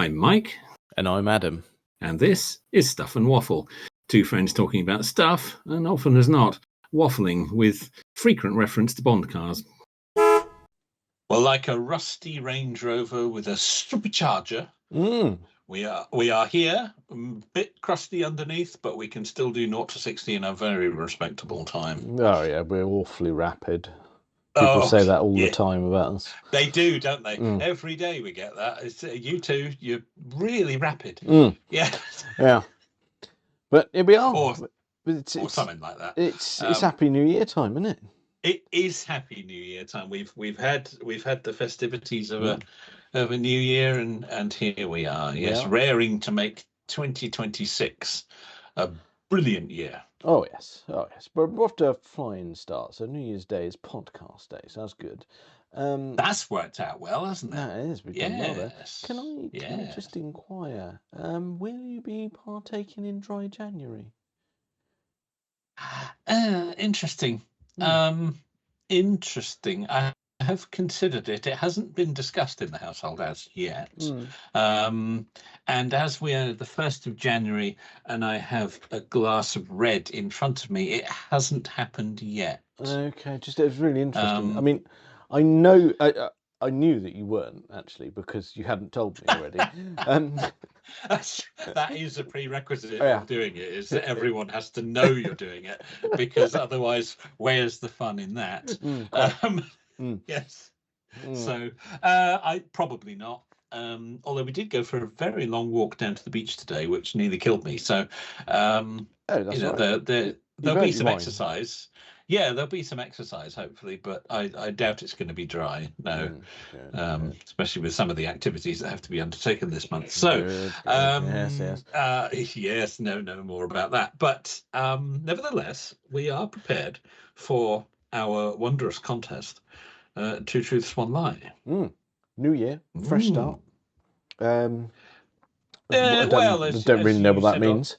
I'm Mike. And I'm Adam. And this is Stuff and Waffle. Two friends talking about stuff, and often as not, waffling with frequent reference to Bond cars. Well, like a rusty Range Rover with a supercharger, we are here, a bit crusty underneath, but we can still do 0 to 60 in a very respectable time. Oh yeah, we're awfully rapid. People say that all the time about us. They do, don't they? Every day we get that. It's, you two, you're really rapid. Yeah. Yeah. But here we are. Or something like that. It's Happy New Year time, isn't it? It is Happy New Year time. We've had the festivities of a new year, and here we are. Yes, raring to make 2026 a brilliant year. Oh yes. But we're off to a flying start. So New Year's Day is podcast day, so that's good. That's worked out well, hasn't it? That is. We've done well there. Can I just inquire? Will you be partaking in Dry January? Interesting. Interesting. I have considered it. It hasn't been discussed in the household as yet. And as we are the 1st of January and I have a glass of red in front of me, it hasn't happened yet. Okay, it was really interesting. I mean, I knew that you weren't, actually, because you hadn't told me already. That is a prerequisite of doing it, is that everyone has to know you're doing it, because otherwise, where's the fun in that? Yes. So I probably not. Although we did go for a very long walk down to the beach today, which nearly killed me. So there'll be some exercise. Yeah, there'll be some exercise, hopefully, but I doubt it's going to be dry. No, especially with some of the activities that have to be undertaken this month. So, yes, no more about that. But nevertheless, we are prepared for our wondrous contest. 2 truths, 1 lie. New year, fresh start. I don't don't really know what that means.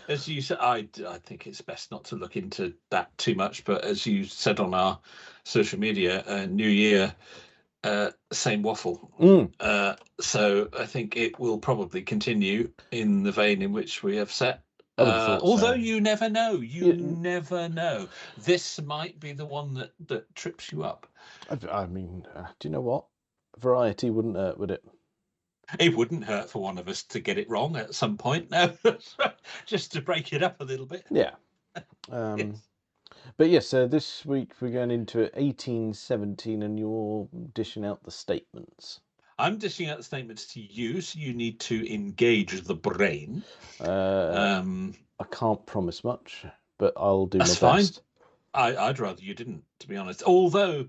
As you said, I think it's best not to look into that too much. But as you said on our social media, New Year, same waffle. So I think it will probably continue in the vein in which we have set. Although you never know. You never know. This might be the one that trips you up. I mean, do you know what? Variety wouldn't hurt, would it? It wouldn't hurt for one of us to get it wrong at some point, no, just to break it up a little bit. Yeah. But yes, this week we're going into 1817, and you're dishing out the statements. I'm dishing out the statements to you, so you need to engage the brain. I can't promise much, but I'll do my best. Fine. I'd rather you didn't, to be honest. Although,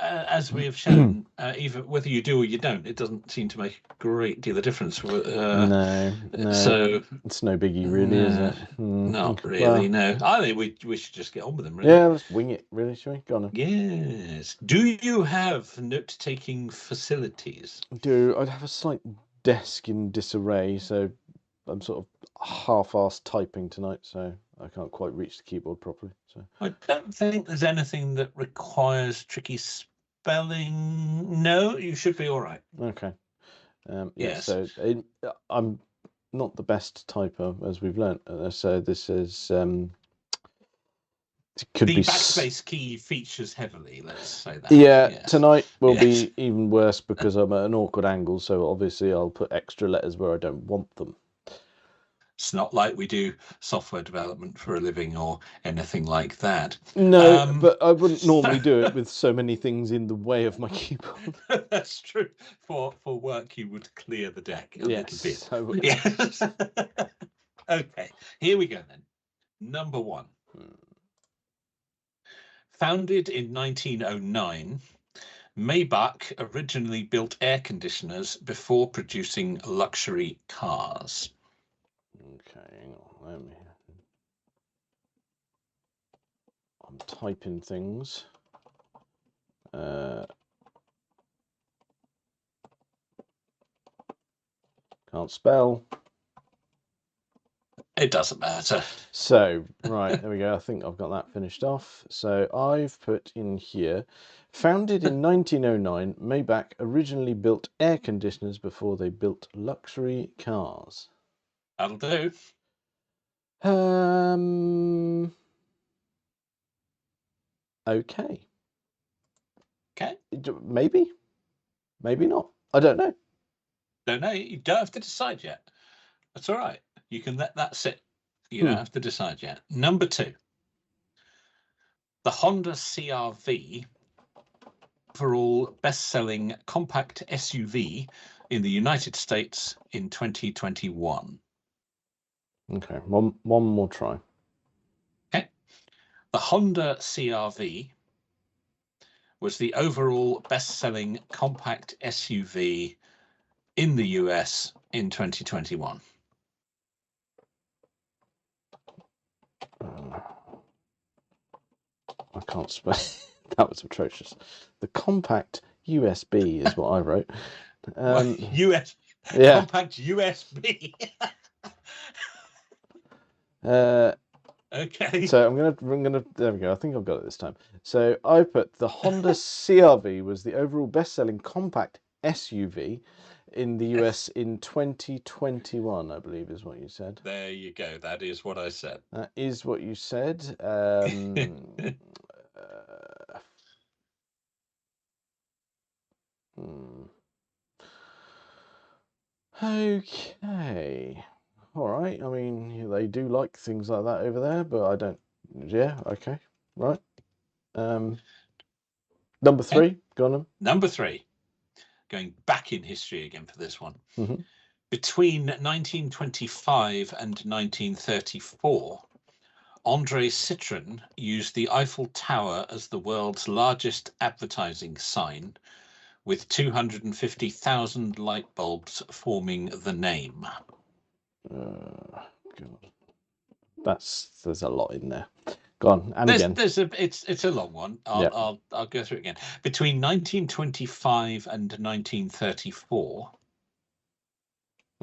as we have shown, even whether you do or you don't, it doesn't seem to make a great deal of difference. No. So it's no biggie, really, is it? Not really. No. I think we should just get on with them. Really. Yeah, let's wing it. Really, shall we? Go on. Yes. Do you have note-taking facilities? I'd have a slight desk in disarray, so I'm sort of half-assed typing tonight, so I can't quite reach the keyboard properly. So I don't think there's anything that requires tricky spelling. No, you should be all right. Okay. Yes. So I'm not the best typer, as we've learnt. So this is could the be backspace key features heavily. Let's say that. Yeah. Yes. Tonight will be even worse because I'm at an awkward angle. So obviously I'll put extra letters where I don't want them. It's not like we do software development for a living or anything like that. No, but I wouldn't normally do it with so many things in the way of my keyboard. That's true. For work, you would clear the deck a little bit. I would. Yes. Okay, here we go then. Number 1. Founded in 1909, Maybach originally built air conditioners before producing luxury cars. Okay, hang on. I'm typing things. Can't spell. It doesn't matter. So, right, there we go. I think I've got that finished off. So I've put in here, founded in 1909, Maybach originally built air conditioners before they built luxury cars. That'll do. Okay. Okay. Maybe. Maybe not. I don't know. Don't know. You don't have to decide yet. That's all right. You can let that sit. You don't have to decide yet. Number 2. The Honda CR-V, overall best-selling compact SUV in the United States in 2021. Okay, one more try. Okay. The Honda CR-V was the overall best-selling compact SUV in the US in 2021. I can't spell. That was atrocious. The compact USB is what I wrote. US. Yeah. Compact USB. Okay. So I'm gonna. There we go. I think I've got it this time. So I put the Honda CR-V was the overall best-selling compact SUV in the US in 2021. I believe is what you said. There you go. That is what I said. That is what you said. Okay. All right. I mean, they do like things like that over there, but I don't. Yeah. Okay. Right. Number 3. Go on then. Number 3. Going back in history again for this one. Mm-hmm. Between 1925 and 1934, André Citroen used the Eiffel Tower as the world's largest advertising sign, with 250,000 light bulbs forming the name. God. There's a lot in there. Go on, and again. It's a long one. I'll go through it again. Between 1925 and 1934,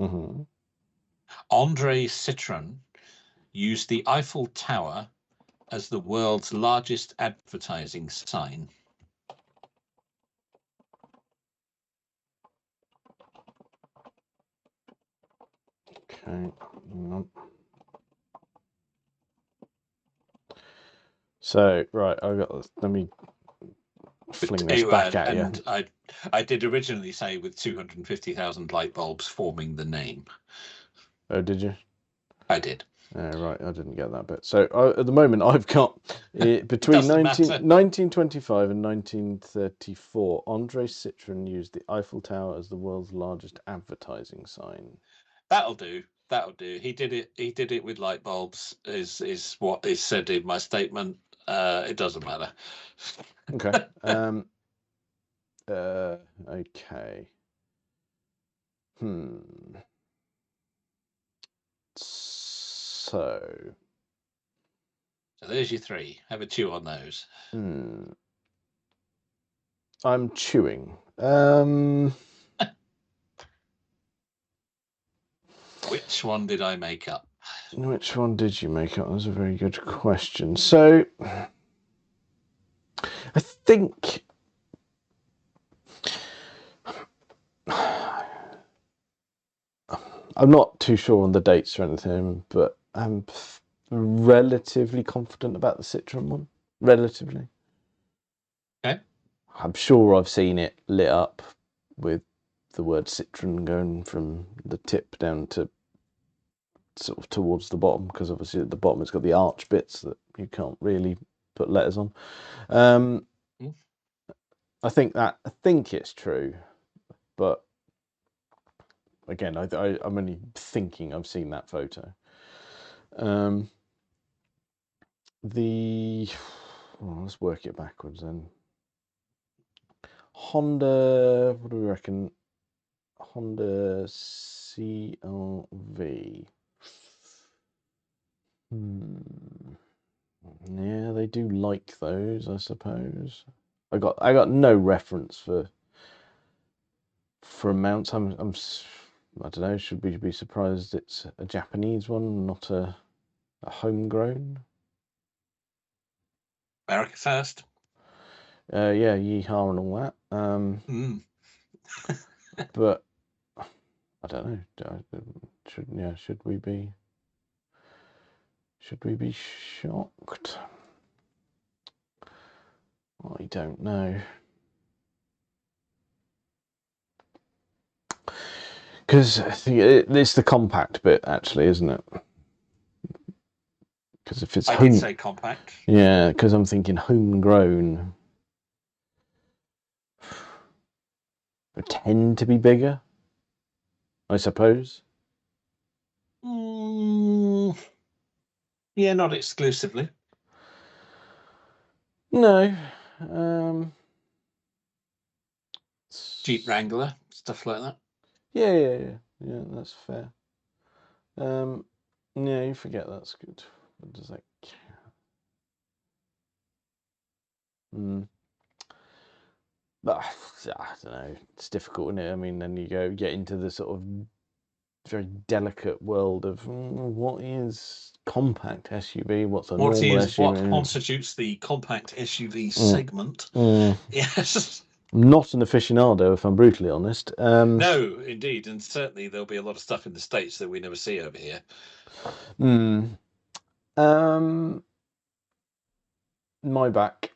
Mm-hmm. André Citroen used the Eiffel Tower as the world's largest advertising sign. Okay. So right, I got this. Let me fling this back at you. I did originally say with 250,000 light bulbs forming the name. Oh, did you? I did. Right, I didn't get that bit. So at the moment, I've got between 1925 and 1934, André Citroen used the Eiffel Tower as the world's largest advertising sign. That'll do. That'll do. He did it with light bulbs. Is what is said in my statement. It doesn't matter. Okay. Okay. So there's your 3. Have a chew on those. I'm chewing. Which one did I make up? Which one did you make up? That's a very good question. So I think I'm not too sure on the dates or anything, but I'm relatively confident about the Citroen one. Relatively. Okay. I'm sure I've seen it lit up with the word Citroen going from the tip down to sort of towards the bottom, because obviously at the bottom it's got the arch bits that you can't really put letters on. I think it's true, but again, I'm only thinking I've seen that photo. Let's work it backwards then. Honda, what do we reckon? Honda CR-V. Yeah, they do like those, I suppose. I got no reference for amounts. I don't know. Should we be surprised it's a Japanese one, not a homegrown? America first. Yeah, yeehaw and all that. But I don't know. Should we be shocked? I don't know. Because it's the compact bit, actually, isn't it? Because if it's I did say compact. Yeah, because I'm thinking homegrown would tend to be bigger, I suppose. Yeah, not exclusively. No. Jeep Wrangler, stuff like that. Yeah, that's fair. Yeah, you forget that's good. What does that count? But I don't know. It's difficult, isn't it? I mean, then you get into the sort of very delicate world of what is compact SUV, what's a normal SUV. What constitutes the compact SUV segment? Yes. Not an aficionado, if I'm brutally honest. No, indeed, and certainly there'll be a lot of stuff in the States that we never see over here. Maybach.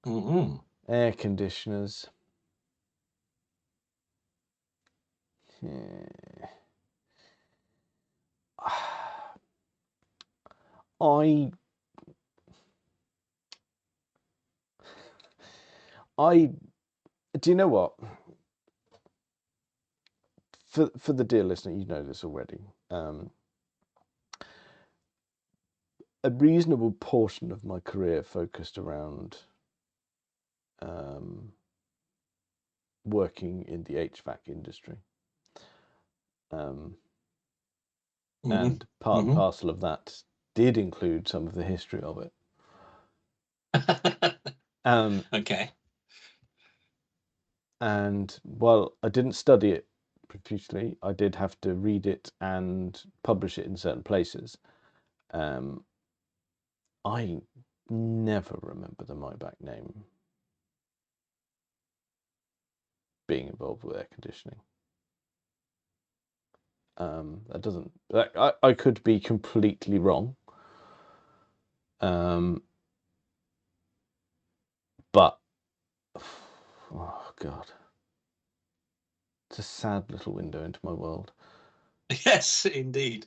Mm-hmm. Air conditioners. Do you know what? For the dear listener, you know this already. A reasonable portion of my career focused around working in the HVAC industry. And part and parcel of that did include some of the history of it. Okay. And while I didn't study it profusely, I did have to read it and publish it in certain places. I never remember the Maybach name being involved with air conditioning. That doesn't. I could be completely wrong. But oh god, it's a sad little window into my world. Yes, indeed.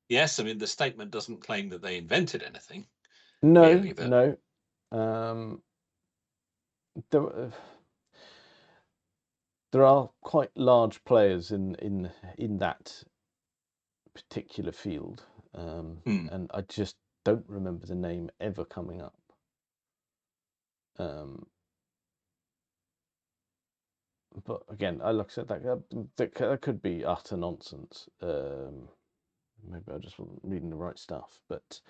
Yes, I mean the statement doesn't claim that they invented anything. No, really, no. There are quite large players in that particular field, and I just don't remember the name ever coming up. But again, like I said, that could be utter nonsense. Maybe I just wasn't reading the right stuff, but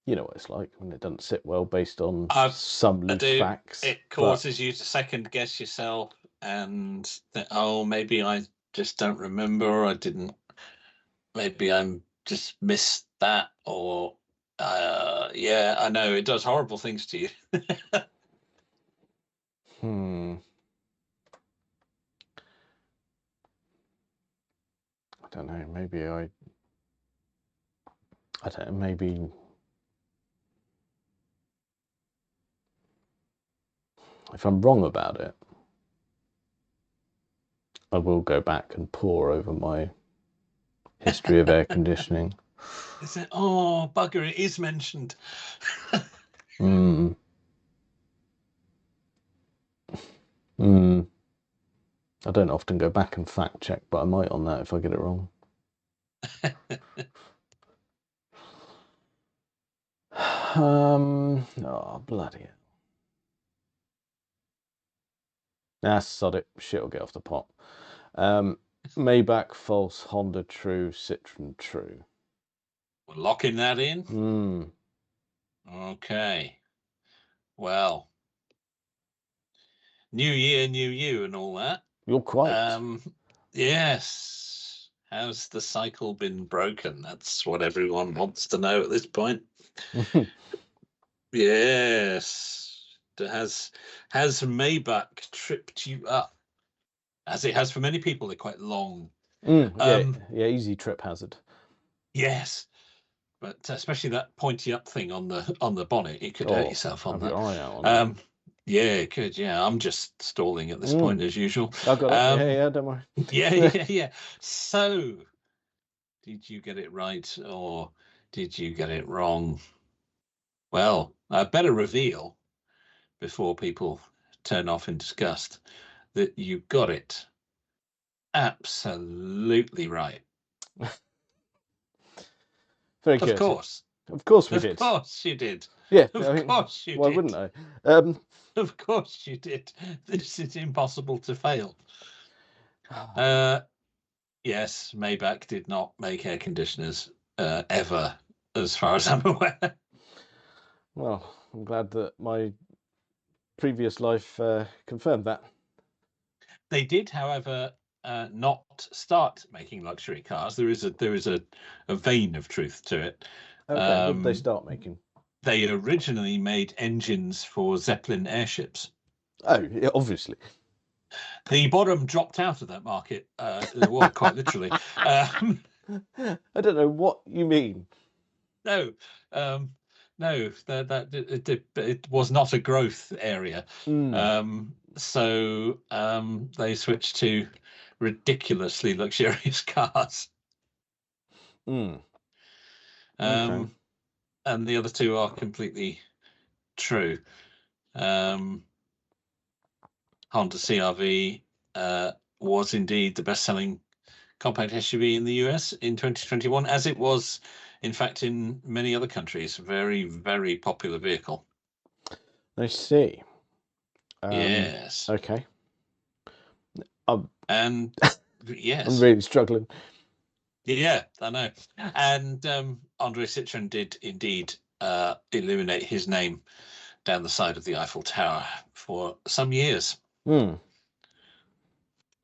you know what it's like when it doesn't sit well based on some loose facts. It causes you to second guess yourself and think, oh, maybe I just don't remember, or I didn't. Maybe I'm just missed that, or yeah, I know it does horrible things to you. I don't know. Maybe I don't know. Maybe if I'm wrong about it, I will go back and pore over my history of air conditioning. Is it? Oh, bugger! It is mentioned. I don't often go back and fact check, but I might on that if I get it wrong. Oh, bloody hell. Nah, sod it. Shit will get off the pot. Maybach, false. Honda, true. Citroen, true. We're locking that in? Okay. Well, New year, new you, and all that. You're quite. Yes. How's the cycle been broken? That's what everyone wants to know at this point. Yes. Has Maybach tripped you up? As it has for many people, they're quite long. Yeah, easy trip hazard. Yes. But especially that pointy up thing on the bonnet, you could hurt yourself on have that. Your eye out on that. Yeah, it could. Yeah, I'm just stalling at this point as usual. I got it. Yeah, don't worry. Yeah. So, did you get it right or did you get it wrong? Well, I better reveal before people turn off in disgust that you got it absolutely right. Very good. Of course we did. Of course you did. Yeah, of course you did. Why wouldn't I? Of course you did. This is impossible to fail. Yes, Maybach did not make air conditioners ever, as far as I'm aware. Well, I'm glad that my previous life confirmed that. They did, however, not start making luxury cars. There is a vein of truth to it. Okay, what did they start making? They originally made engines for Zeppelin airships. Oh, yeah, obviously. The bottom dropped out of that market, well, quite literally. I don't know what you mean. No, that it was not a growth area. So they switched to ridiculously luxurious cars. Okay. And the other two are completely true. Honda CR-V was indeed the best-selling compact SUV in the US in 2021, as it was, in fact, in many other countries. Very, very popular vehicle. I see. Yes. Okay. And yes, I'm really struggling. Yeah, I know. And André Citroen did indeed illuminate his name down the side of the Eiffel Tower for some years.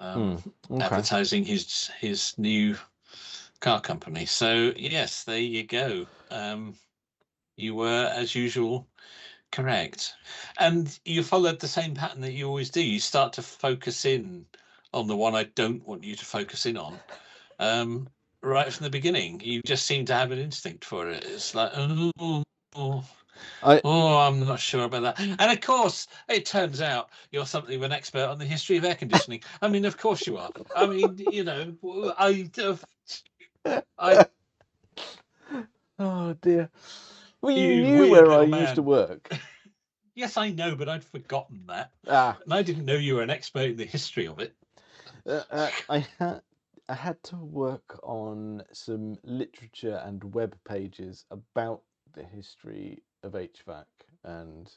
Advertising his new car company. So yes, there you go. You were, as usual, correct. And you followed the same pattern that you always do. You start to focus in on the one I don't want you to focus in on. Right from the beginning, you just seem to have an instinct for it. It's like, I'm not sure about that. And of course, it turns out you're something of an expert on the history of air conditioning. I mean, of course you are. I mean, Oh dear. Well, you knew where I used to work. Yes, I know, but I'd forgotten that. And I didn't know you were an expert in the history of it. I had to work on some literature and web pages about the history of HVAC, and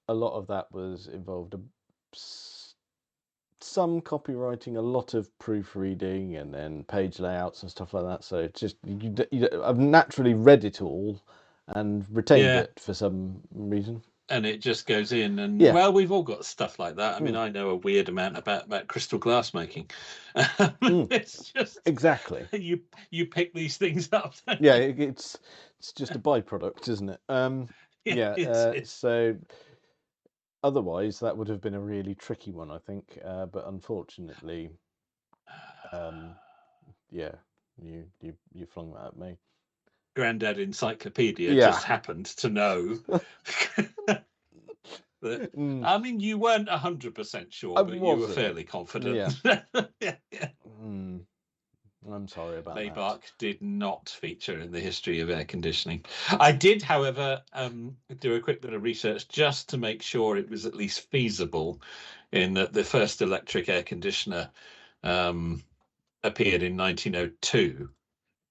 a lot of that was involved some copywriting, a lot of proofreading, and then page layouts and stuff like that. So it's just I've naturally read it all and retained it for some reason. And it just goes in, and well, we've all got stuff like that. I mean, I know a weird amount about crystal glass making. It's just exactly you pick these things up. Yeah, it's just a byproduct, isn't it? So otherwise, that would have been a really tricky one, I think. But unfortunately, you flung that at me. Grandad Encyclopedia just happened to know. I mean, you weren't 100% sure, but you were fairly confident. Yeah. I'm sorry about that. Maybach did not feature in the history of air conditioning. I did, however, do a quick bit of research just to make sure it was at least feasible, in that the first electric air conditioner appeared in 1902.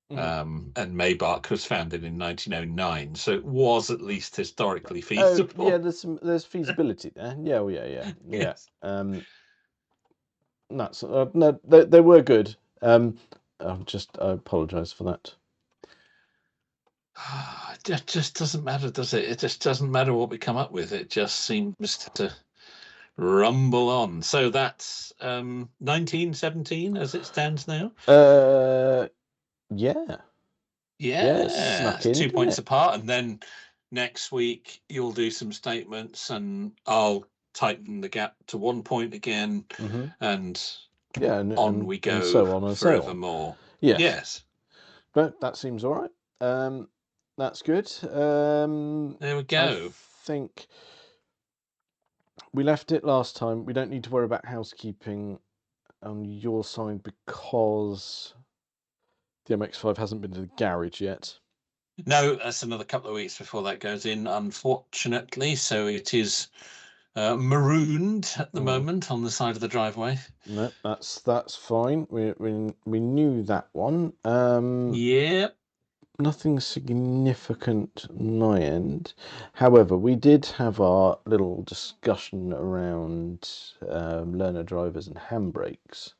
And Maybach was founded in 1909, so it was at least historically feasible. There's feasibility there. Yeah. Yes. No, they were good. I apologise for that. It just doesn't matter, does it? It just doesn't matter what we come up with. It just seems to rumble on. So that's 1917 as it stands now. Yeah. Yeah, snuck it's in, 2 didn't points it? apart, and then next week you'll do some statements, and I'll tighten the gap to 1 point again, and yeah, on we go, and so on and forevermore. So on. Yes, but that seems all right. That's good. there we go. I think we left it last time. We don't need to worry about housekeeping on your side because the MX-5 hasn't been to the garage yet. No, that's another couple of weeks before that goes in, unfortunately. So it is marooned at the moment on the side of the driveway. No, that's fine. We knew that one. Yep. Nothing significant on my end. However, we did have our little discussion around learner drivers and handbrakes.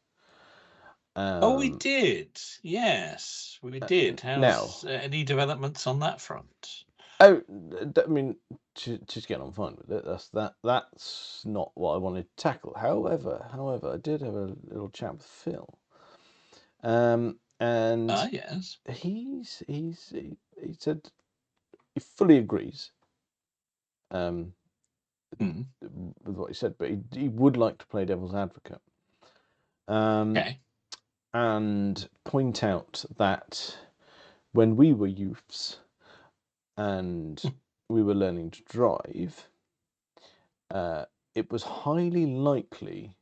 We did. Yes, we did. How's any developments on that front? I mean, she's getting on fine with it. That's not what I wanted to tackle. However, I did have a little chat with Phil. And yes, he said he fully agrees with what he said, but he would like to play devil's advocate. Okay. And point out that when we were youths and we were learning to drive, it was highly likely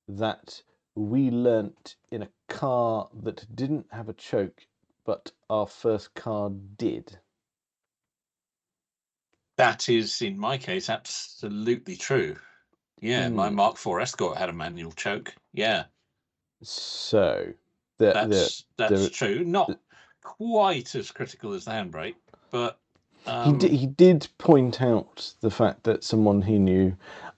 that we learnt in a car that didn't have a choke, but our first car did. That is, in my case, absolutely true. Yeah, my Mark IV Escort had a manual choke. Yeah. So that's true. Not quite as critical as the handbrake, but he did point out the fact that someone he knew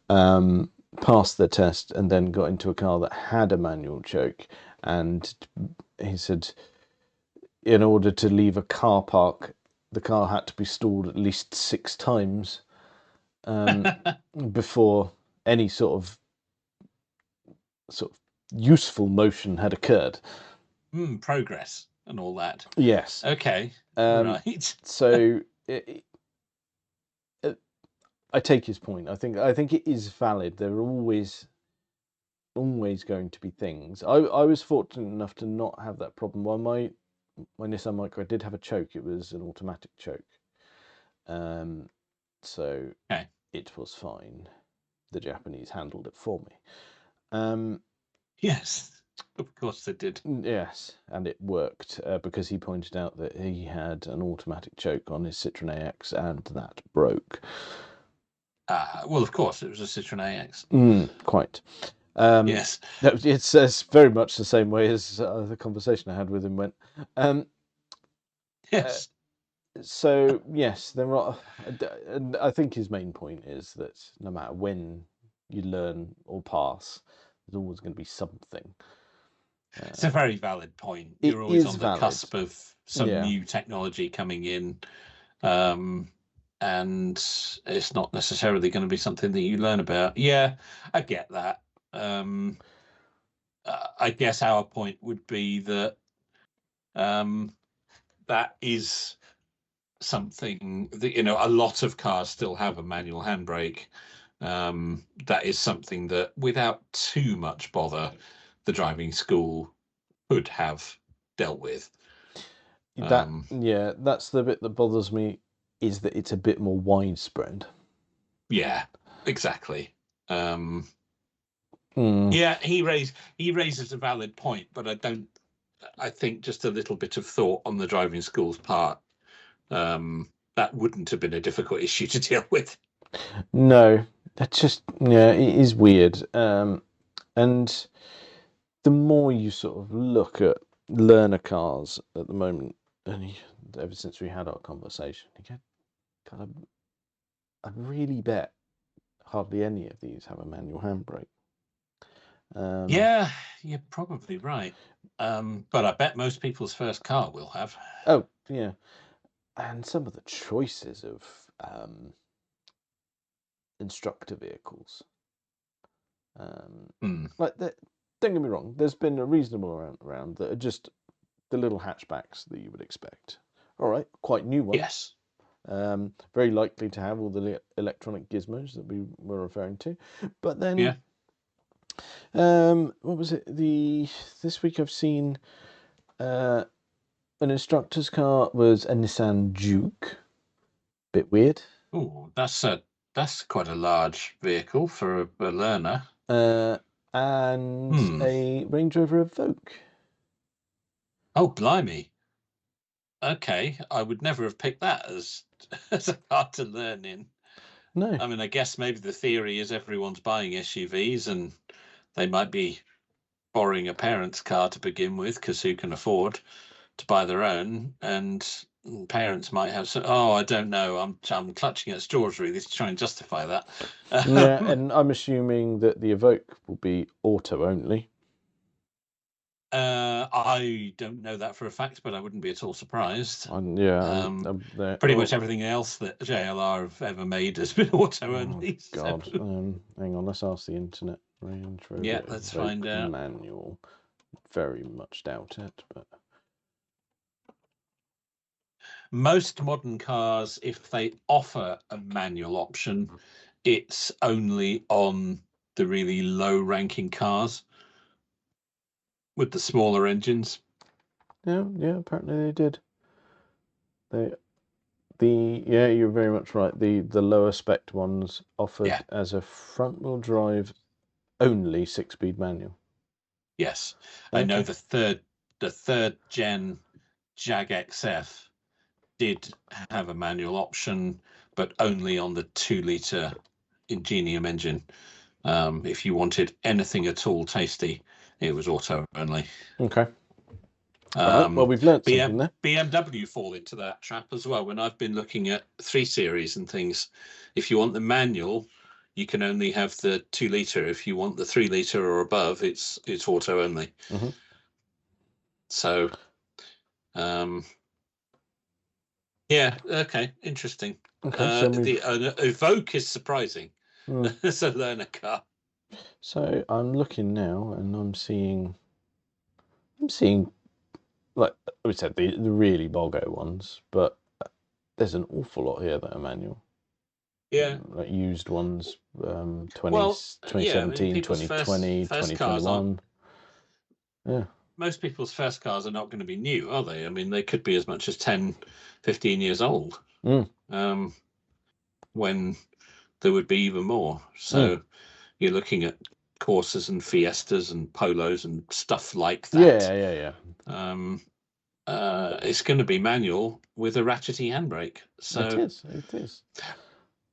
passed the test and then got into a car that had a manual choke, and he said in order to leave a car park, the car had to be stalled at least 6 times before any sort of useful motion had occurred. Progress and all that. Yes. Okay. Right. So I take his point. I think it is valid. There are always going to be things. I was fortunate enough to not have that problem. While my Nissan Micra did have a choke, it was an automatic choke. So it was fine. The Japanese handled it for me. Yes, of course they did. Yes, and it worked because he pointed out that he had an automatic choke on his Citroen AX and that broke. Well, of course, it was a Citroen AX. Quite. Yes. It's very much the same way as the conversation I had with him went. Yes. So, yes, there are. And I think his main point is that no matter when you learn or pass, there's always going to be something. It's a very valid point. You're always on the cusp of some new technology coming in. And it's not necessarily going to be something that you learn about. Yeah, I get that. I guess our point would be that that is something that, a lot of cars still have a manual handbrake. That is something that without too much bother, the driving school could have dealt with. That's the bit that bothers me, is that it's a bit more widespread. Yeah, exactly. Yeah, he raises a valid point, but I think just a little bit of thought on the driving school's part, that wouldn't have been a difficult issue to deal with. No, that's just, it is weird. And the more you sort of look at learner cars at the moment, and ever since we had our conversation, you get kind of, I really bet hardly any of these have a manual handbrake. Yeah, you're probably right. But I bet most people's first car will have. Oh, yeah. And some of the choices of instructor vehicles. Like, don't get me wrong, there's been a reasonable amount around that are just the little hatchbacks that you would expect. All right, quite new ones. Yes. Very likely to have all the electronic gizmos that we were referring to. But then, what was it? This week I've seen an instructor's car was a Nissan Juke. Bit weird. Oh, that's quite a large vehicle for a learner. And a Range Rover Evoque. Oh, blimey. Okay, I would never have picked that as a car to learn in. No. I mean, I guess maybe the theory is everyone's buying SUVs and they might be borrowing a parent's car to begin with because who can afford to buy their own? And parents might have some, I don't know, I'm clutching at straws really to try and justify that. Yeah, and I'm assuming that the Evoque will be auto only. I don't know that for a fact, but I wouldn't be at all surprised. Pretty much everything else that JLR have ever made has been auto only. God, hang on, let's ask the internet. Range Rover. Yeah, let's find out. Manual. Very much doubt it, but most modern cars, if they offer a manual option, it's only on the really low-ranking cars with the smaller engines. Yeah, apparently they did. You're very much right. The lower spec ones offered as a front-wheel drive only 6-speed manual. Yes, okay. I know the third gen Jag XF did have a manual option, but only on the 2-litre Ingenium engine. If you wanted anything at all tasty, it was auto only. Okay. Right, well, we've learnt something there. BMW fall into that trap as well. When I've been looking at 3 Series and things, if you want the manual, you can only have the 2-litre. If you want the 3-litre or above, it's auto only. Mm-hmm. So, yeah, okay, interesting. Okay, the Evoque is surprising as a learner car. So I'm looking now, and I'm seeing, like we said, the really boggo ones, but there's an awful lot here that are manual. Yeah. Like used ones, 2017, 2020, 2021. Yeah. Most people's first cars are not going to be new, are they? I mean, they could be as much as 10, 15 years old. When there would be even more. So you're looking at Corsas and Fiestas and Polos and stuff like that. Yeah. It's going to be manual with a ratchety handbrake. So it is.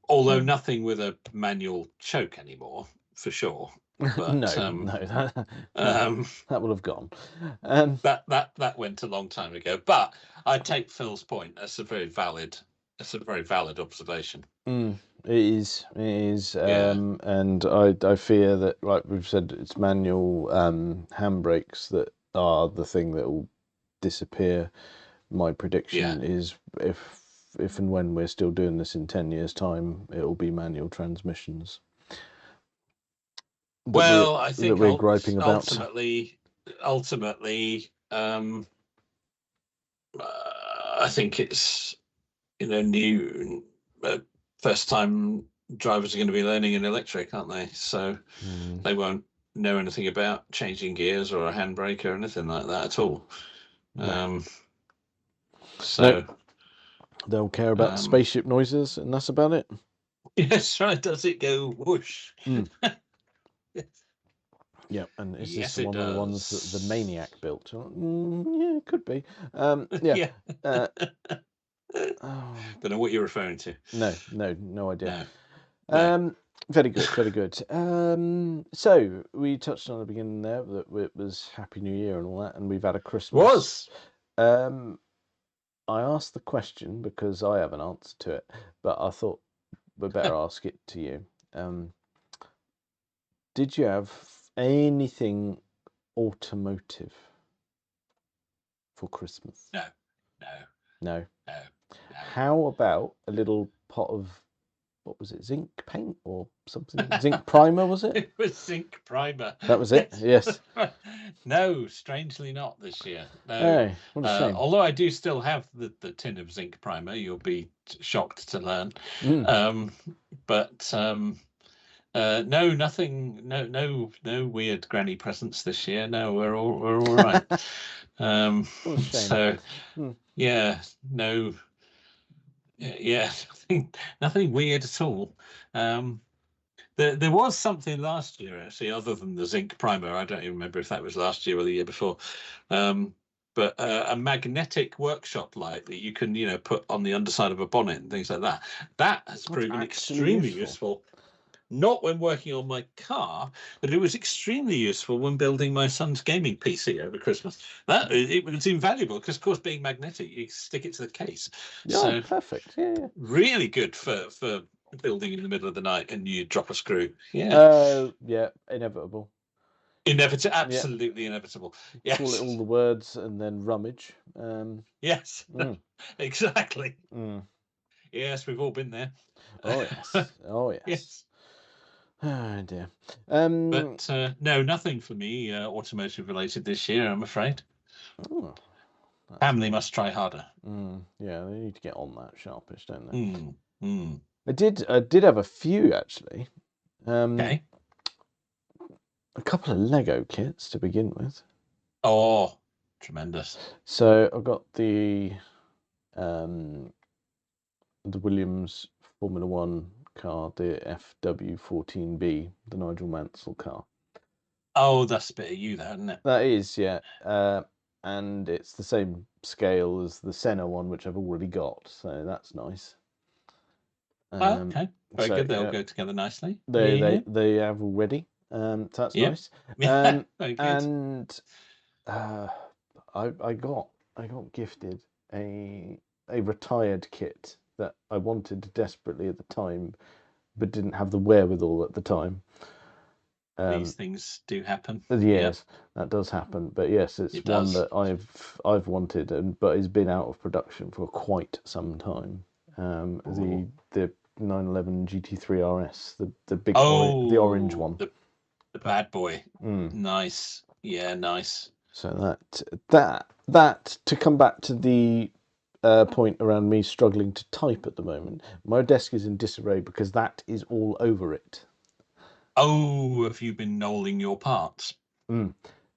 Although nothing with a manual choke anymore, for sure. But, no, that will have gone. That went a long time ago. But I take Phil's point. That's a very valid observation. It is. And I fear that, like we've said, it's manual handbrakes that are the thing that will disappear. My prediction is if and when we're still doing this in 10 years' time, it will be manual transmissions. I think we're griping about. Ultimately, I think it's new first-time drivers are going to be learning in electric, aren't they? So they won't know anything about changing gears or a handbrake or anything like that at all. They'll care about spaceship noises, and that's about it. Yes, right. Does it go whoosh? Yeah, and is this one of the ones that the Maniac built? Yeah, it could be. Yeah. Don't know what you're referring to. No idea. No. Very good. So we touched on at the beginning there that it was Happy New Year and all that, and we've had a Christmas. I asked the question because I have an answer to it, but I thought we'd better ask it to you. Did you have anything automotive for Christmas? No. How about a little pot of what was it, zinc paint or something? Zinc primer, was it? It was zinc primer. That was it. Yes. No, strangely not this year. No. Hey, what a shame. Although I do still have the tin of zinc primer, you'll be shocked to learn. But no, nothing. No weird granny presents this year. No, we're all right. So yeah, no. Yeah, nothing weird at all. There was something last year, actually, other than the zinc primer. I don't even remember if that was last year or the year before. But a magnetic workshop light that you can, put on the underside of a bonnet and things like that. That has proven extremely useful. Not when working on my car, but it was extremely useful when building my son's gaming PC over Christmas. It was invaluable because, of course, being magnetic, you stick it to the case. Yeah, so, perfect. Yeah. Really good for building in the middle of the night and you drop a screw. Yeah. Yeah, inevitable. Inevitable, absolutely inevitable. Yes. Call it all the words and then rummage. Yes, exactly. Yes, we've all been there. Oh yes. Oh yes. Yes. Oh dear. But no, nothing for me automotive related this year, I'm afraid. Oh, family must try harder. Yeah, they need to get on that sharpish, don't they? I did have a few actually. Okay. A couple of Lego kits to begin with. Oh, tremendous. So I've got the Williams Formula One car, the FW14B, the Nigel Mansell car. Oh, that's a bit of you, that, isn't it? That is, yeah. And it's the same scale as the Senna one, which I've already got, so that's nice. Okay, very good. They'll go together nicely. They have already. So that's nice. Very good. And I got gifted a retired kit that I wanted desperately at the time, but didn't have the wherewithal at the time. These things do happen. Yes, that does happen. But yes, it's one that I've wanted, but has been out of production for quite some time. The 911 GT3 RS, the big the orange one, the bad boy. Nice, yeah, nice. So that to come back to the point around me struggling to type at the moment, my desk is in disarray because that is all over it. Oh, have you been knolling your parts?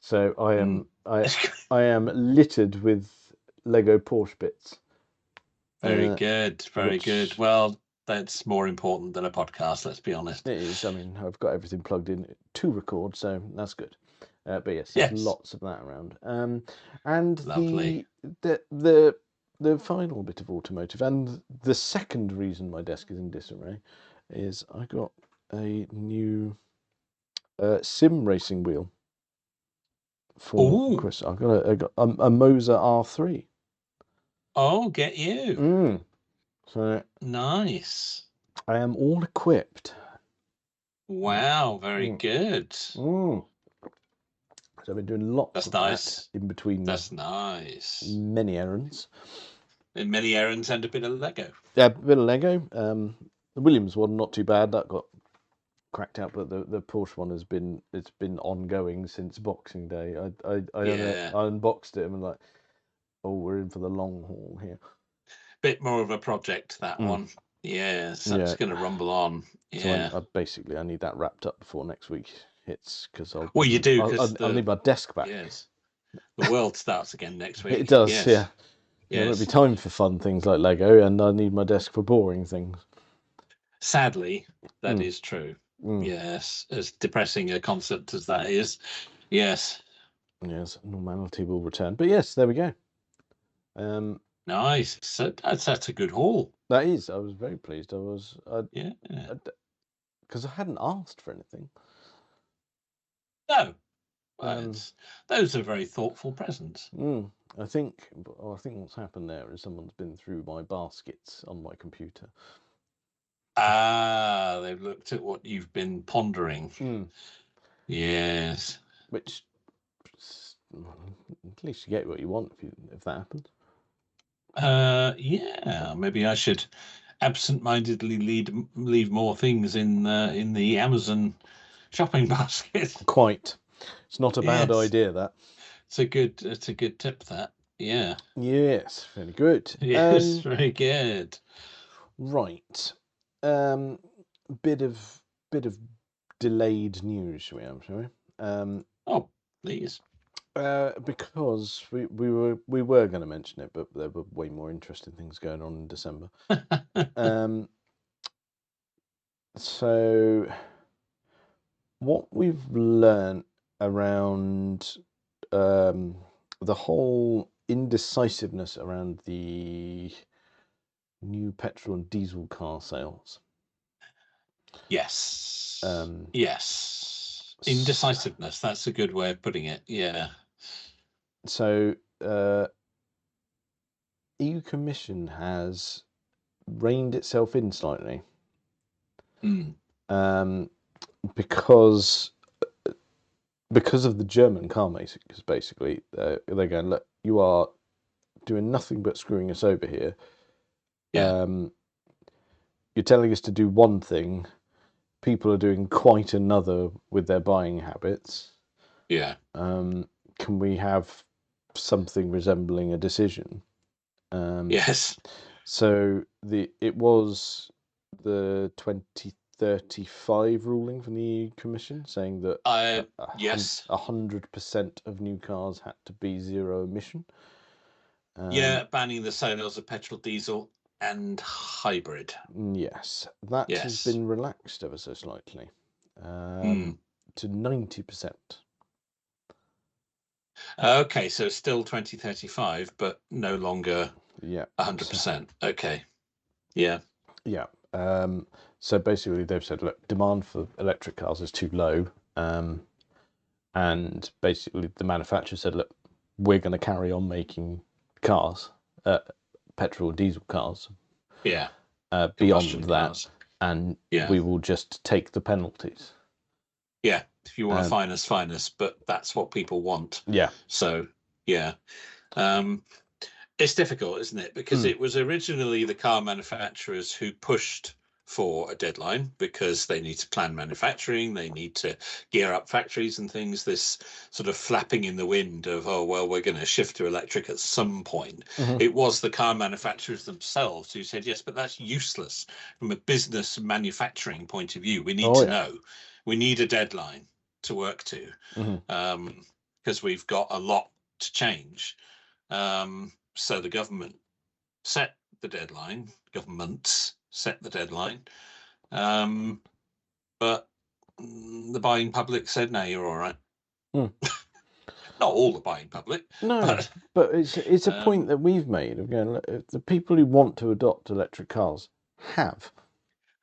So I am littered with Lego Porsche bits. Very good, very good. Well, that's more important than a podcast, let's be honest. It is. I mean, I've got everything plugged in to record, so that's good. But yes, there's lots of that around. And lovely. The final bit of automotive, and the second reason my desk is in disarray, is I got a new sim racing wheel for Chris. I got a Moser R3. Oh, get you. So nice. I am all equipped. Wow, very good. So I've been doing lots of that in between. That's nice. Many errands. Many errands and a bit of Lego. Yeah, a bit of Lego. The Williams one, not too bad. That got cracked out, but the Porsche one has been ongoing since Boxing Day. I unboxed it and I'm like, oh, we're in for the long haul here. Bit more of a project, that one. Yes, that's going to rumble on. Yeah. So I need that wrapped up before next week hits, because I'll need my desk back. Yes. The world starts again next week. It does, yeah. There won't be time for fun things like Lego, and I need my desk for boring things. Sadly, that is true. Yes, as depressing a concept as that is. Yes. Yes, normality will return. But yes, there we go. Nice. So that's a good haul. That is. I was very pleased. Because I hadn't asked for anything. No. Those are very thoughtful presents. I think what's happened there is someone's been through my baskets on my computer. They've looked at what you've been pondering. Yes. Which, at least you get what you want if that happens. Yeah, maybe I should absent-mindedly leave more things in the Amazon shopping basket. Quite. It's not a bad idea, that. It's a good tip, that. Yeah. Yes, very good. Yes, very good. Right. Bit of delayed news, shall we? Oh, please. Because we were going to mention it, but there were way more interesting things going on in December. So what we've learned around the whole indecisiveness around the new petrol and diesel car sales. Yes. Yes. Indecisiveness. That's a good way of putting it. Yeah. So, EU Commission has reined itself in slightly. Because of the German car makers, basically, they're going, look, you are doing nothing but screwing us over here. Yeah. You're telling us to do one thing, people are doing quite another with their buying habits. Yeah. Can we have something resembling a decision? Yes. So it was the 2035 ruling from the EU Commission saying that 100% of new cars had to be zero emission. Banning the sales of petrol, diesel, and hybrid. Yes, that has been relaxed ever so slightly to 90%. Okay, so still 2035, but no longer 100%. Okay. Yeah. Yeah. So basically, they've said, look, demand for electric cars is too low, and basically the manufacturer said, look, we're going to carry on making cars, petrol and diesel cars. Yeah. Beyond that, cars. And we will just take the penalties. Yeah. If you want to fine us, but that's what people want. Yeah. So yeah. It's difficult, isn't it? Because it was originally the car manufacturers who pushed for a deadline because they need to plan manufacturing, they need to gear up factories and things. This sort of flapping in the wind of, oh, well, we're going to shift to electric at some point. It was the car manufacturers themselves who said, yes, but that's useless from a business manufacturing point of view. We need to know. We need a deadline to work to because we've got a lot to change. So the government set the deadline. Governments set the deadline, but the buying public said, "No, you're all right." Not all the buying public. No, but it's a point that we've made of going, the people who want to adopt electric cars have.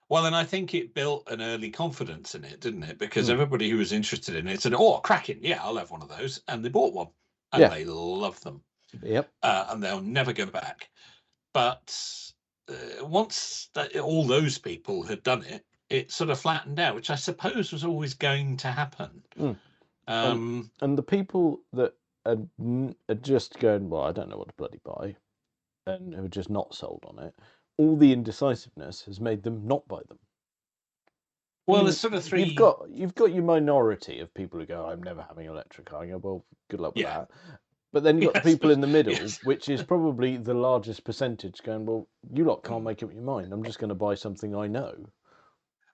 Well, and I think it built an early confidence in it, didn't it? Because everybody who was interested in it said, "Oh, cracking! Yeah, I'll have one of those," and they bought one, and they love them. Yep. And they'll never go back. But once all those people had done it, it sort of flattened out, which I suppose was always going to happen. And the people that are just going, well, I don't know what to bloody buy, and who are just not sold on it, all the indecisiveness has made them not buy them. Well, there's sort of three. You've got your minority of people who go, I'm never having an electric car. You go, well, good luck with that. But then you've got the people in the middle, which is probably the largest percentage, going, well, you lot can't make up your mind. I'm just going to buy something I know.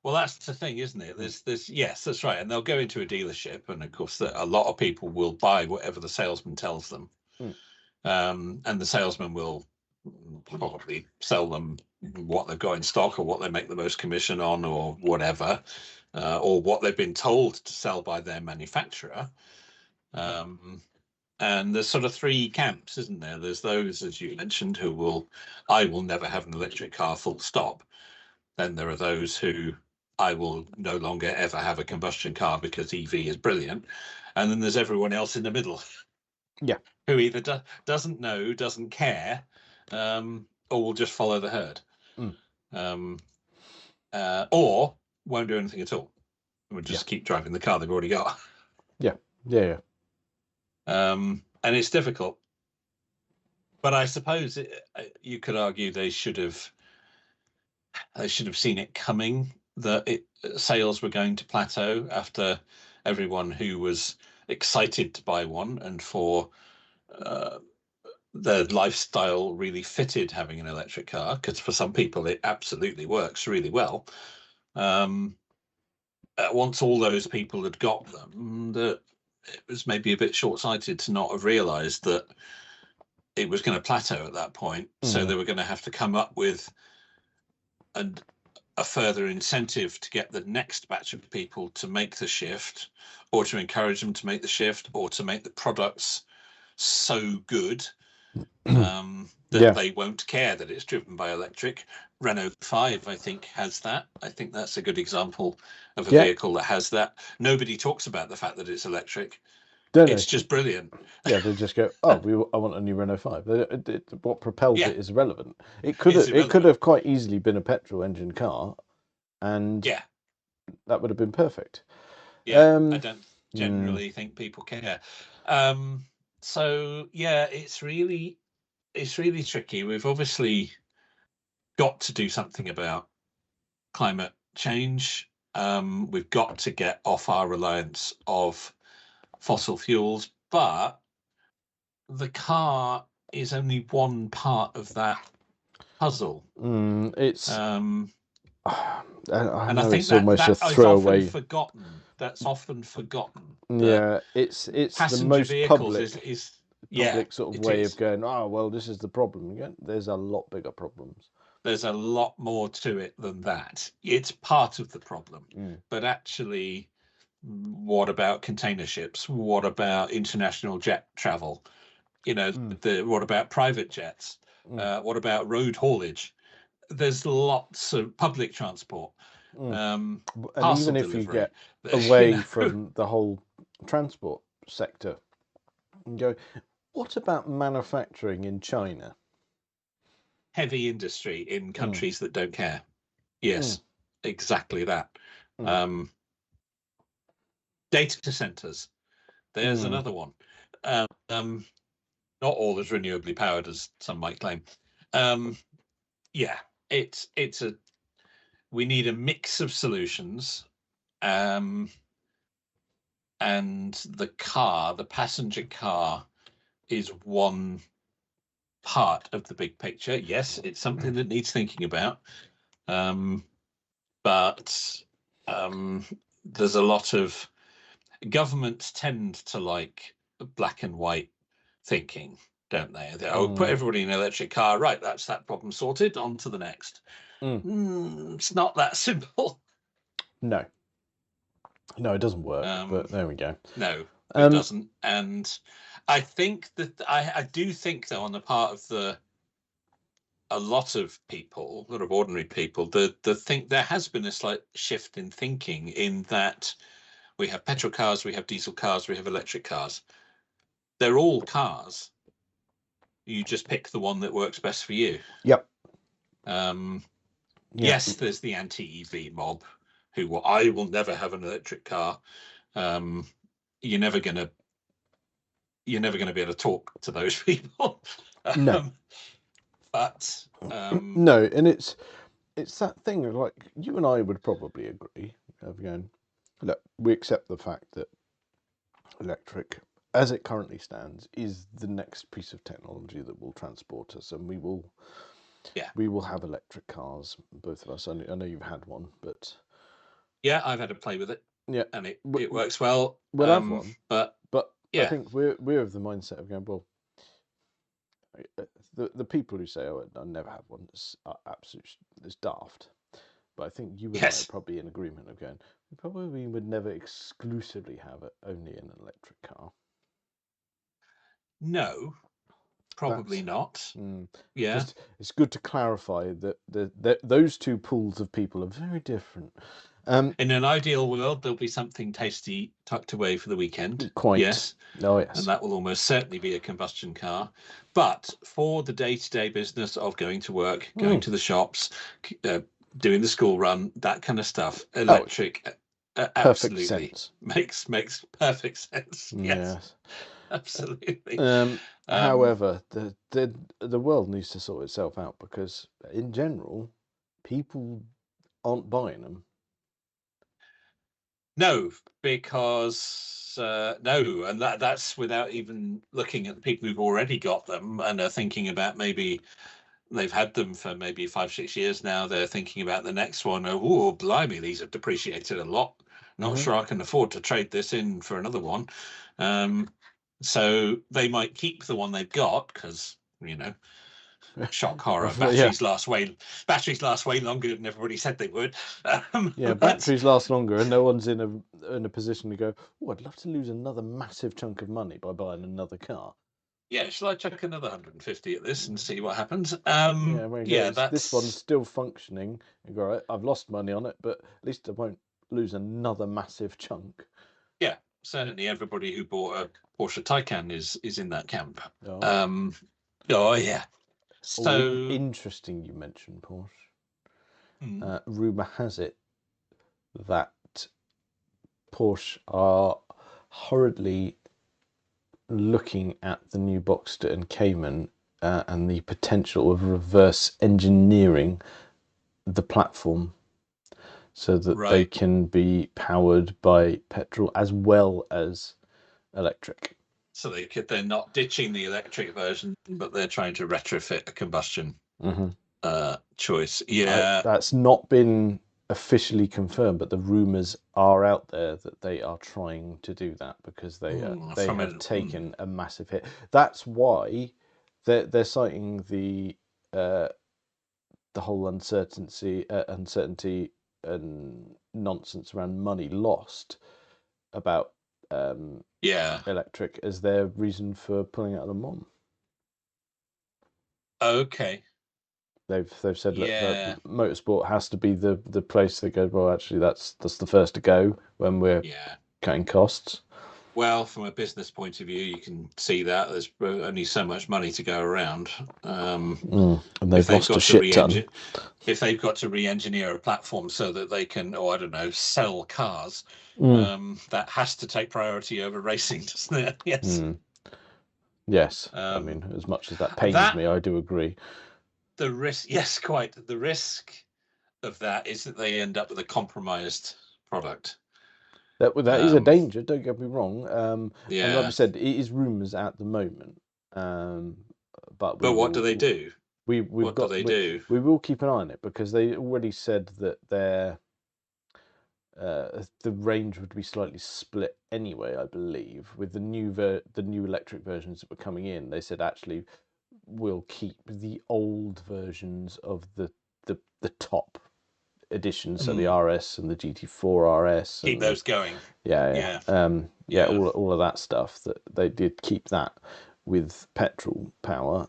Well, that's the thing, isn't it? There's yes, that's right. And they'll go into a dealership, and of course, a lot of people will buy whatever the salesman tells them, and the salesman will probably sell them what they've got in stock, or what they make the most commission on, or whatever, or what they've been told to sell by their manufacturer. And there's sort of three camps, isn't there? There's those, as you mentioned, I will never have an electric car, full stop. Then there are those who, I will no longer ever have a combustion car because EV is brilliant. And then there's everyone else in the middle. Yeah. Who either doesn't know, doesn't care, or will just follow the herd. Or won't do anything at all. Will just keep driving the car they've already got. Yeah. And it's difficult. But I suppose you could argue they should have They should have seen it coming, that sales were going to plateau after everyone who was excited to buy one and for their lifestyle really fitted having an electric car, because for some people it absolutely works really well. Once all those people had got them, that it was maybe a bit short-sighted to not have realized that it was going to plateau at that point. So they were going to have to come up with a further incentive to get the next batch of people to make the shift, or to encourage them to make the shift, or to make the products so good that they won't care that it's driven by electric. Renault 5, I think, has that. I think that's a good example of a vehicle that has that. Nobody talks about the fact that it's electric. It's just brilliant. Yeah, they just go, "Oh, I want a new Renault 5." What propels it is irrelevant. It could have quite easily been a petrol engine car, and that would have been perfect. Yeah, I don't generally think people care. So yeah, it's really tricky. We've obviously got to do something about climate change. We've got to get off our reliance of fossil fuels, but the car is only one part of that puzzle. It's and I think it's almost that a is throwaway. often forgotten. That's often forgotten. Yeah, it's the most public sort of way of going, "Oh, well, this is the problem." Again, there's a lot bigger problems. There's a lot more to it than that. It's part of the problem, but actually, what about container ships? What about international jet travel? What about private jets? What about road haulage? There's lots of public transport. And even if delivery, you get away from the whole transport sector and go, what about manufacturing in China? Heavy industry in countries that don't care. Yes, exactly that. Data centers. There's another one. Not all as renewably powered as some might claim. We need a mix of solutions. And the passenger car is one part of the big picture. Yes, it's something that needs thinking about. But there's a lot of governments tend to like black and white thinking, don't they? Put everybody in an electric car, right? That's that problem sorted. On to the next. It's not that simple. No, it doesn't work. But there we go. No, it doesn't. And I think that I do think, though, on the part of a lot of people, a lot of ordinary people, the think there has been a slight shift in thinking, in that we have petrol cars, we have diesel cars, we have electric cars. They're all cars. You just pick the one that works best for you. Yep. Yes, there's the anti-EV mob who I will never have an electric car. You're never gonna be able to talk to those people. No. But no, and it's that thing of, like, you and I would probably agree of going, look, we accept the fact that electric, as it currently stands, is the next piece of technology that will transport us, and we will have electric cars, both of us. I know you've had one, but I've had to play with it. Yeah, and it works well. We'll have one, but yeah. I think we're of the mindset of going, well, the people who say, "Oh, I'll never have one," it's daft. But I think you and I are probably in agreement of going, we probably would never exclusively have it only in an electric car. No, probably not. Yeah, it's good to clarify that those two pools of people are very different. In an ideal world, there'll be something tasty tucked away for the weekend. Quite. Yes. Oh, yes. And that will almost certainly be a combustion car. But for the day-to-day business of going to work, going to the shops, doing the school run, that kind of stuff, electric absolutely sense. makes perfect sense. Yes. Absolutely. However, the world needs to sort itself out, because in general, people aren't buying them. No, because no, and that's without even looking at the people who've already got them and are thinking about maybe they've had them for maybe 5-6 years now. They're thinking about the next one. Oh, blimey, these have depreciated a lot. Not sure I can afford to trade this in for another one. So they might keep the one they've got because, shock horror, batteries last way longer than everybody said they would. Batteries last longer, and no one's in a position to go, oh, I'd love to lose another massive chunk of money by buying another car. Yeah, shall I chuck another 150 at this and see what happens? This one's still functioning. You go, right, I've lost money on it, but at least I won't lose another massive chunk. Yeah, certainly everybody who bought a Porsche Taycan is in that camp. Yeah. So interesting you mentioned Porsche. Rumour has it that Porsche are hurriedly looking at the new Boxster and Cayman and the potential of reverse engineering the platform so that they can be powered by petrol as well as electric. So they're not ditching the electric version, but they're trying to retrofit a combustion choice. Yeah, that's not been officially confirmed, but the rumours are out there that they are trying to do that because they have taken a massive hit. That's why they're citing the whole uncertainty and nonsense around money lost about electric as their reason for pulling out of the MOM. Okay. They've said that motorsport has to be the place that goes, well, actually that's the first to go when we're cutting costs. Well, from a business point of view, you can see that there's only so much money to go around. And they've lost a shit ton. If they've got to re-engineer a platform so that they can, sell cars, that has to take priority over racing, doesn't it? Yes. Yes. I mean, as much as that pains me, I do agree. The risk, yes, quite. The risk of that is that they end up with a compromised product. That is a danger. Don't get me wrong. And like we said, it is rumours at the moment. But what do they do? We will keep an eye on it because they already said that the range would be slightly split anyway. I believe with the new electric versions that were coming in, they said actually we'll keep the old versions of the top editions, so the RS and the GT4 RS. Keep those going. All of that stuff. That they did keep that with petrol power.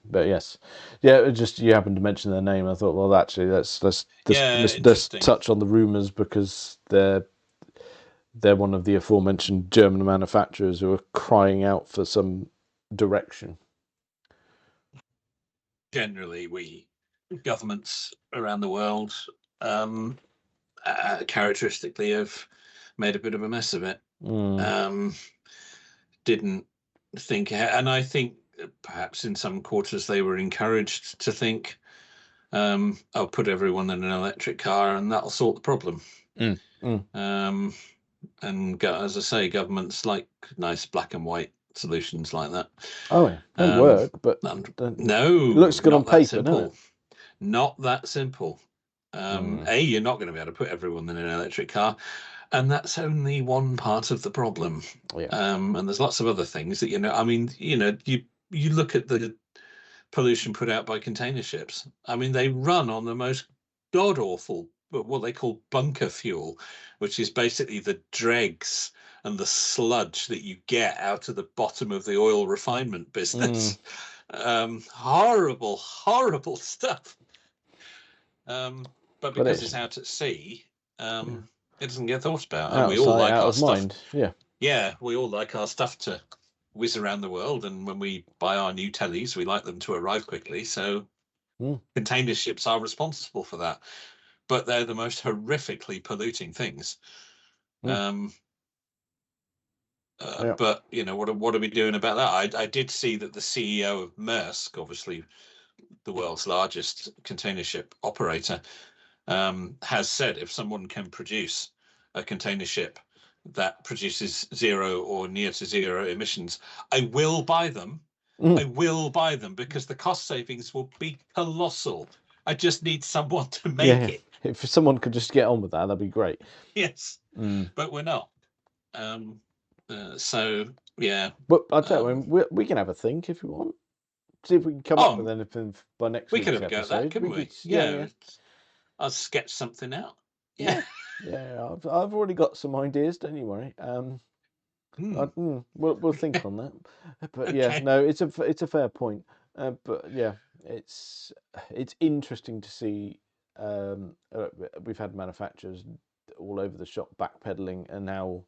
But yes, just you happened to mention their name. I thought, well, actually, let's touch on the rumours because they're one of the aforementioned German manufacturers who are crying out for some direction. Generally, governments around the world characteristically have made a bit of a mess of it. Didn't think, and I think perhaps in some quarters they were encouraged to think, I'll put everyone in an electric car and that'll sort the problem. And as I say, governments like nice black and white solutions like that. Don't work, but no, it looks good on paper, doesn't it? Not that simple. You're not going to be able to put everyone in an electric car, and that's only one part of the problem. And there's lots of other things that you look at the pollution put out by container ships. I mean, they run on the most god awful, what they call bunker fuel, which is basically the dregs and the sludge that you get out of the bottom of the oil refinement business. Horrible stuff. But because it's out at sea, it doesn't get thought about. And we all like our stuff. We all like our stuff to whiz around the world. And when we buy our new tellies, we like them to arrive quickly. So container ships are responsible for that. But they're the most horrifically polluting things. But what are we doing about that? I did see that the CEO of Maersk, obviously the world's largest container ship operator, has said if someone can produce a container ship that produces 0 or near to 0 emissions, I will buy them. I will buy them because the cost savings will be colossal. I just need someone to make it. If someone could just get on with that, that'd be great. Yes, but we're not. So yeah. But I'll tell you, we can have a think if you want. See if we can come up with anything by next week's episode. We could have a go at that, couldn't we? Yeah. I'll sketch something out. Yeah. I've already got some ideas. Don't you worry. We'll think on that. But okay. No, it's a fair point. But yeah, it's interesting to see. We've had manufacturers all over the shop backpedaling, and now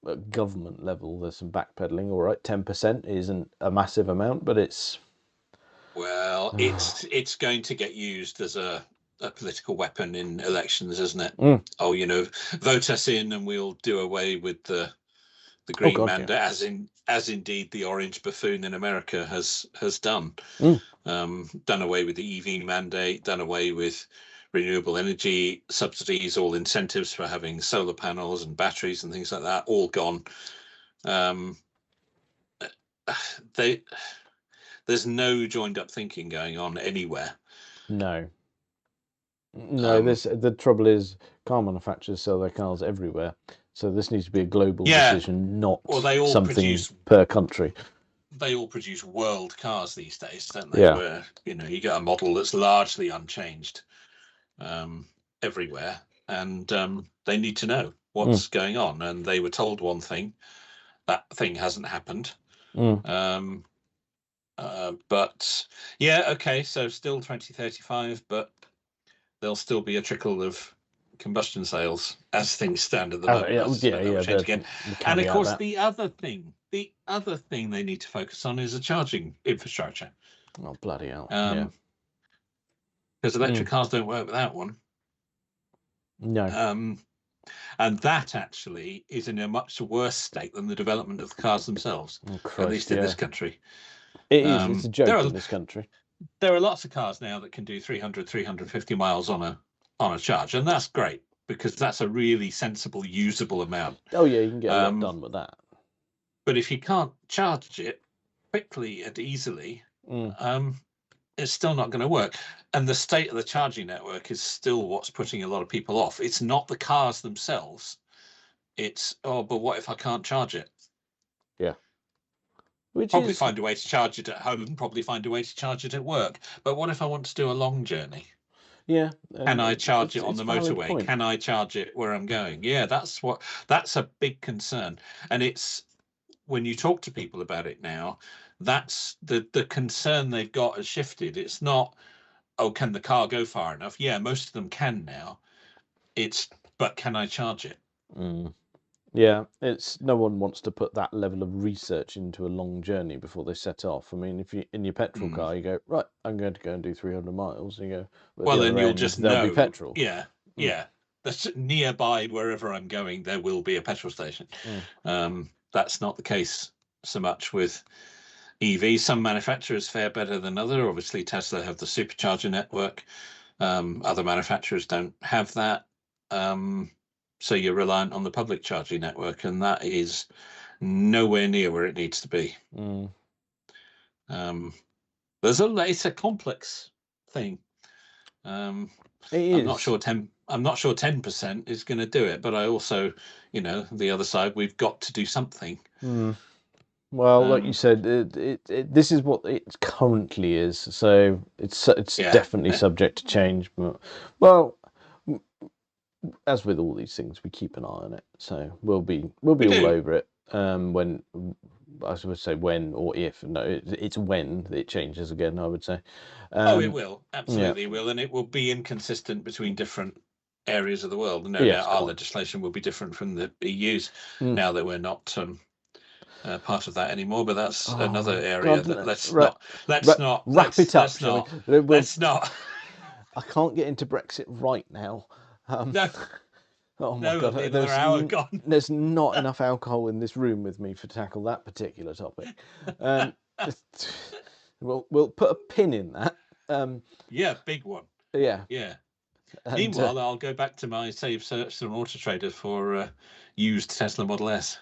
at government level there's some backpedaling. All right, 10% isn't a massive amount, but it's it's going to get used as a political weapon in elections, isn't it? Oh, vote us in and we'll do away with the green mandate, as indeed the orange buffoon in America has done. Done away with the EV mandate, done away with renewable energy subsidies, all incentives for having solar panels and batteries and things like that, all gone. There's no joined up thinking going on anywhere. No. The trouble is car manufacturers sell their cars everywhere. So this needs to be a global decision, not something per country. They all produce world cars these days, don't they? Yeah. Where you get a model that's largely unchanged everywhere, and they need to know what's going on. And they were told one thing, that thing hasn't happened. But yeah, okay, so still 2035, but there'll still be a trickle of combustion sales as things stand at the moment. Change again. And of course, the other thing they need to focus on is a charging infrastructure. Oh, bloody hell! Because electric cars don't work without one. No. And that actually is in a much worse state than the development of the cars themselves, at least in this country. It is. It's a joke in this country. There are lots of cars now that can do 300, 350 miles on a charge, and that's great because that's a really sensible, usable amount. Oh yeah, you can get a lot done with that. But if you can't charge it quickly and easily, it's still not going to work. And the state of the charging network is still what's putting a lot of people off. It's not the cars themselves. It's, but what if I can't charge it? Yeah. Find a way to charge it at home, probably find a way to charge it at work. But what if I want to do a long journey? Yeah. Can I charge it on the motorway? Can I charge it where I'm going? Yeah, that's a big concern. And it's, when you talk to people about it now, that's the concern they've got has shifted. It's not, can the car go far enough? Yeah, most of them can now. But can I charge it? Yeah, it's no one wants to put that level of research into a long journey before they set off. I mean, if you in your petrol car, you go, right, I'm going to go and do 300 miles. And you go, well, then you'll just know. There'll be petrol. Yeah. That's nearby wherever I'm going. There will be a petrol station. That's not the case so much with EVs. Some manufacturers fare better than other. Obviously, Tesla have the supercharger network. Other manufacturers don't have that. So you're reliant on the public charging network, and that is nowhere near where it needs to be. It's a complex thing. It is. I'm not sure 10% is going to do it, but I also, the other side, we've got to do something. Well, like you said, this is what it currently is, so it's definitely subject to change. But as with all these things, we keep an eye on it, so we'll be all over it. When I would say when or if, no, it's when it changes again. I would say. It will absolutely will, and it will be inconsistent between different areas of the world. No doubt, our legislation will be different from the EU's now that we're not part of that anymore. But that's another area that let's not wrap it up. Let's not. I can't get into Brexit right now. No. Oh my God! There's not enough alcohol in this room with me to tackle that particular topic. We'll put a pin in that. Yeah, big one. Yeah. And, meanwhile, I'll go back to my save search on Auto Trader for used Tesla Model S.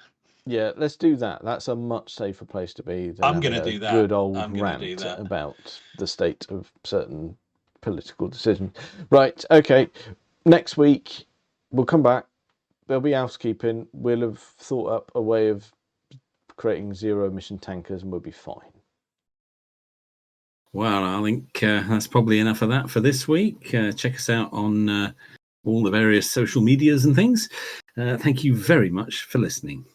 Yeah, let's do that. That's a much safer place to be than I'm going to do that. Good old rant about the state of certain political decisions. Right. Okay. Next week we'll come back. There'll be housekeeping. We'll have thought up a way of creating zero-emission tankers, and we'll be fine. Well, I think that's probably enough of that for this week. Check us out on all the various social medias and things. Thank you very much for listening.